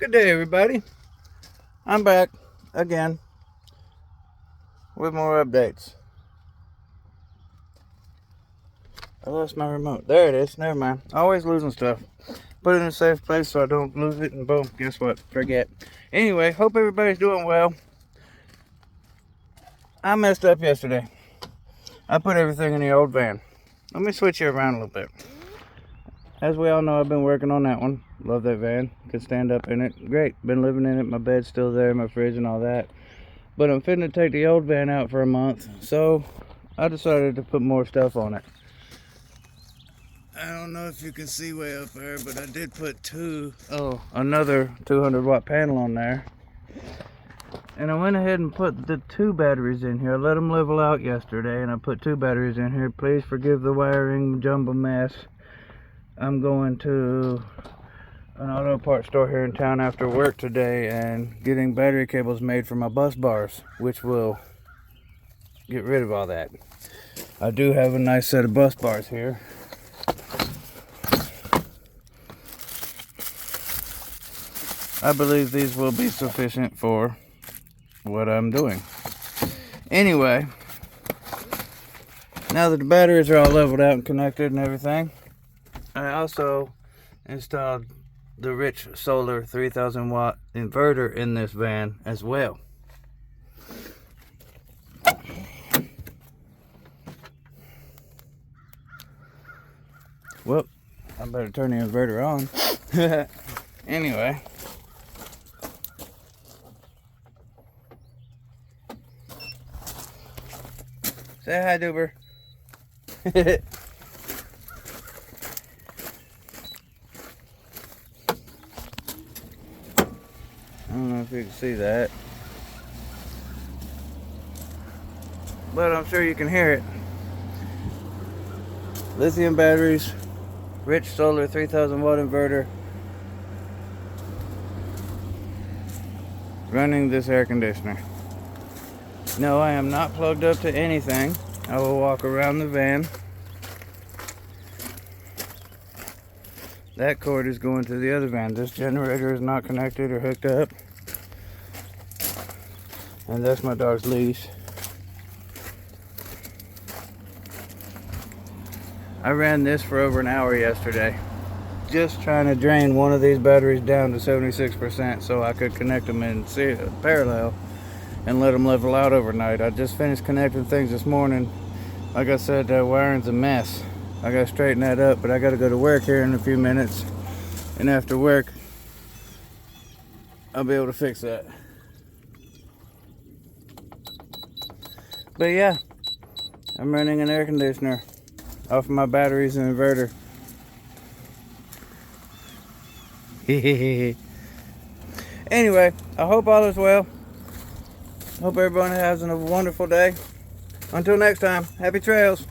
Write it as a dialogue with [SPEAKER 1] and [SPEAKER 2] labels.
[SPEAKER 1] Good day, everybody. I'm back again with more updates. I lost my remote. There it is. Never mind. Always losing stuff. Put it in a safe place so I don't lose it, and boom, guess what? Forget. Anyway, hope everybody's doing well. I messed up yesterday. I put everything in the old van. Let me switch you around a little bit. As we all know, I've been working on that one. Love that van. Could stand up in it. Great. Been living in it. My bed's still there, my fridge and all that. But I'm fitting to take the old van out for a month, so I decided to put more stuff on it. I don't know if you can see way up there, but I did put another 200 watt panel on there. And I went ahead and put the 2 batteries in here. I let them level out yesterday, and I put 2 batteries in here. Please forgive the wiring jumble mess. I'm going to an auto parts store here in town after work today and getting battery cables made for my bus bars, which will get rid of all that. I do have a nice set of bus bars here. I believe these will be sufficient for what I'm doing. Anyway, now that the batteries are all leveled out and connected and everything, I also installed the Rich Solar 3000 watt inverter in this van as well. Well, I better turn the inverter on. Anyway. Say hi, Duber. I don't know if you can see that, but I'm sure you can hear it. Lithium batteries, Rich Solar 3000 watt inverter, running this air conditioner. No, I am not plugged up to anything. I will walk around the van. That cord is going to the other van. This generator is not connected or hooked up. And that's my dog's leash. I ran this for over an hour yesterday, just trying to drain one of these batteries down to 76% so I could connect them in parallel and let them level out overnight. I just finished connecting things this morning. Like I said, that wiring's a mess. I gotta straighten that up, but I gotta go to work here in a few minutes, and after work I'll be able to fix that. But yeah, I'm running an air conditioner off of my batteries and inverter. Anyway, I hope all is well. Hope everyone has a wonderful day. Until next time, happy trails.